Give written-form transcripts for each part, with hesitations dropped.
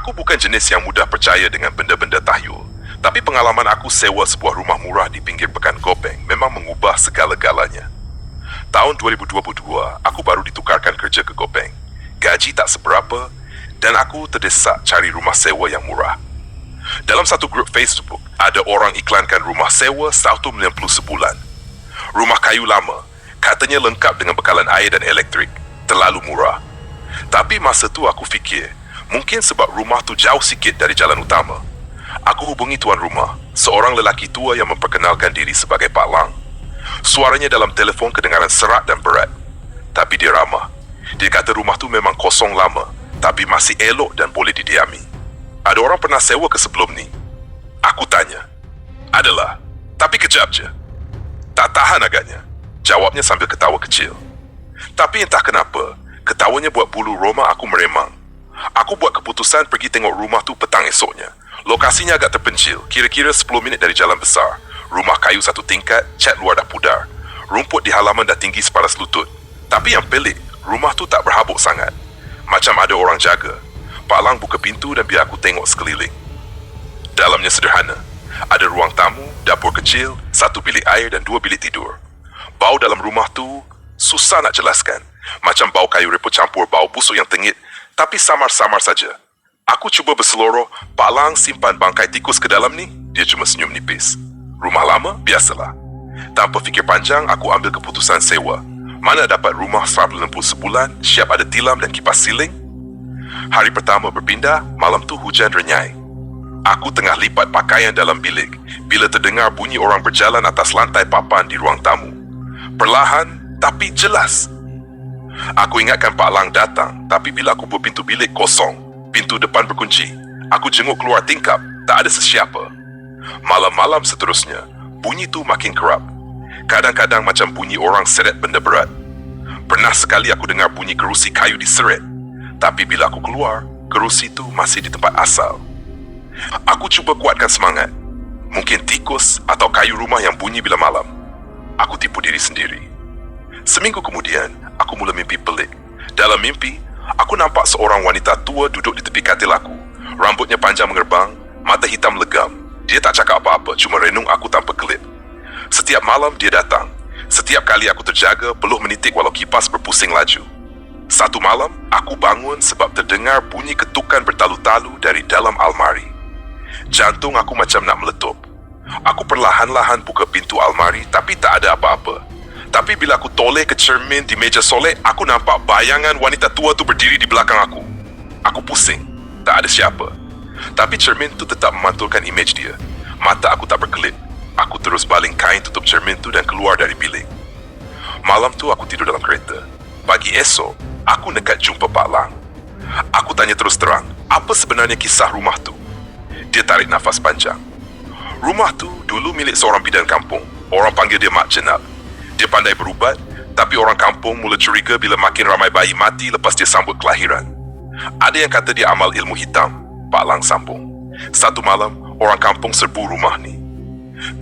Aku bukan jenis yang mudah percaya dengan benda-benda tahyul. Tapi pengalaman aku sewa sebuah rumah murah di pinggir Pekan Gopeng memang mengubah segala-galanya. Tahun 2022, aku baru ditukarkan kerja ke Gopeng. Gaji tak seberapa dan aku terdesak cari rumah sewa yang murah. Dalam satu grup Facebook, ada orang iklankan rumah sewa 190 sebulan. Rumah kayu lama, katanya lengkap dengan bekalan air dan elektrik. Terlalu murah. Tapi masa tu aku fikir, mungkin sebab rumah tu jauh sikit dari jalan utama. Aku hubungi tuan rumah, seorang lelaki tua yang memperkenalkan diri sebagai Pak Lang. Suaranya dalam telefon kedengaran serak dan berat. Tapi dia ramah. Dia kata rumah tu memang kosong lama, tapi masih elok dan boleh didiami. Ada orang pernah sewa ke sebelum ni? Aku tanya. Adalah, tapi kejap je. Tak tahan agaknya. Jawabnya sambil ketawa kecil. Tapi entah kenapa, ketawanya buat bulu roma aku meremang. Aku buat keputusan pergi tengok rumah tu petang esoknya. Lokasinya agak terpencil, kira-kira 10 minit dari jalan besar. Rumah kayu satu tingkat, cat luar dah pudar. Rumput di halaman dah tinggi separas lutut. Tapi yang pelik, rumah tu tak berhabuk sangat. Macam ada orang jaga. Pak Lang buka pintu dan biar aku tengok sekeliling. Dalamnya sederhana. Ada ruang tamu, dapur kecil, satu bilik air dan 2 bilik tidur. Bau dalam rumah tu susah nak jelaskan. Macam bau kayu repot campur bau busuk yang tengit, tapi samar-samar saja. Aku cuba berseloroh, Pak Lang simpan bangkai tikus ke dalam ni, dia cuma senyum nipis. Rumah lama, biasalah. Tanpa fikir panjang, aku ambil keputusan sewa. Mana dapat rumah 160 sebulan, siap ada tilam dan kipas siling? Hari pertama berpindah, malam tu hujan renyai. Aku tengah lipat pakaian dalam bilik, bila terdengar bunyi orang berjalan atas lantai papan di ruang tamu. Perlahan, tapi jelas. Aku ingatkan Pak Lang datang, tapi bila aku buka pintu bilik kosong, pintu depan berkunci. Aku jenguk keluar tingkap, tak ada sesiapa. Malam-malam seterusnya, bunyi tu makin kerap. Kadang-kadang macam bunyi orang seret benda berat. Pernah sekali aku dengar bunyi kerusi kayu diseret. Tapi bila aku keluar, kerusi tu masih di tempat asal. Aku cuba kuatkan semangat. Mungkin tikus atau kayu rumah yang bunyi bila malam. Aku tipu diri sendiri. Seminggu kemudian, aku mula mimpi pelik. Dalam mimpi, aku nampak seorang wanita tua duduk di tepi katil aku. Rambutnya panjang mengerbang, mata hitam legam. Dia tak cakap apa-apa, cuma renung aku tanpa kelip. Setiap malam dia datang. Setiap kali aku terjaga, peluh menitik walau kipas berpusing laju. Satu malam, aku bangun sebab terdengar bunyi ketukan bertalu-talu dari dalam almari. Jantung aku macam nak meletup. Aku perlahan-lahan buka pintu almari, tapi tak ada apa-apa. Tapi bila aku toleh ke cermin di meja solek, aku nampak bayangan wanita tua tu berdiri di belakang aku. Aku pusing. Tak ada siapa. Tapi cermin tu tetap memantulkan imej dia. Mata aku tak berkelip. Aku terus baling kain tutup cermin tu dan keluar dari bilik. Malam tu aku tidur dalam kereta. Pagi esok, aku nekat jumpa Pak Lang. Aku tanya terus terang, apa sebenarnya kisah rumah tu? Dia tarik nafas panjang. Rumah tu dulu milik seorang bidan kampung. Orang panggil dia Mak Jenab. Dia pandai berubat, tapi orang kampung mula curiga bila makin ramai bayi mati lepas dia sambut kelahiran. Ada yang kata dia amal ilmu hitam, Pak Lang sambung. Satu malam, orang kampung serbu rumah ni.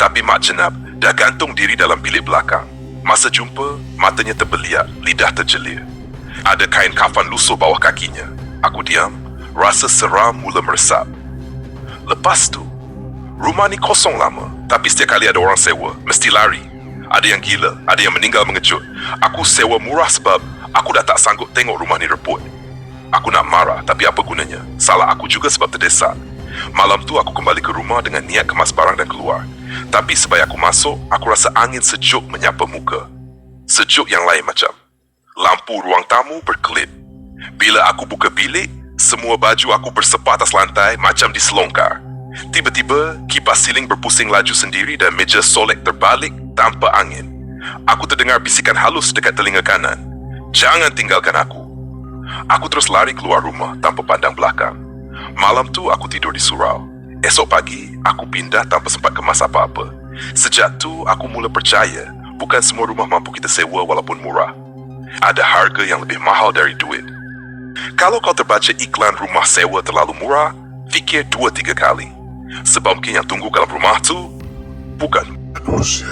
Tapi Mak Jenab dah gantung diri dalam bilik belakang. Masa jumpa, matanya terbeliak, lidah terjelir. Ada kain kafan lusuh bawah kakinya. Aku diam, rasa seram mula meresap. Lepas tu, rumah ni kosong lama, tapi setiap kali ada orang sewa, mesti lari. Ada yang gila, ada yang meninggal mengejut. Aku sewa murah sebab aku dah tak sanggup tengok rumah ni reput. Aku nak marah, tapi apa gunanya? Salah aku juga sebab terdesak. Malam tu aku kembali ke rumah dengan niat kemas barang dan keluar. Tapi sebaya aku masuk, aku rasa angin sejuk menyapa muka. Sejuk yang lain macam. Lampu ruang tamu berkelip. Bila aku buka bilik, semua baju aku bersepah atas lantai macam diselongkar. Tiba-tiba, kipas siling berpusing laju sendiri dan meja solek terbalik tanpa angin. Aku terdengar bisikan halus dekat telinga kanan. Jangan tinggalkan aku. Aku terus lari keluar rumah tanpa pandang belakang. Malam tu aku tidur di surau. Esok pagi, aku pindah tanpa sempat kemas apa-apa. Sejak tu, aku mula percaya bukan semua rumah mampu kita sewa walaupun murah. Ada harga yang lebih mahal dari duit. Kalau kau terbaca iklan rumah sewa terlalu murah, fikir 2-3 kali. Sebab mungkin yang tunggu dalam rumah tu bukan manusia.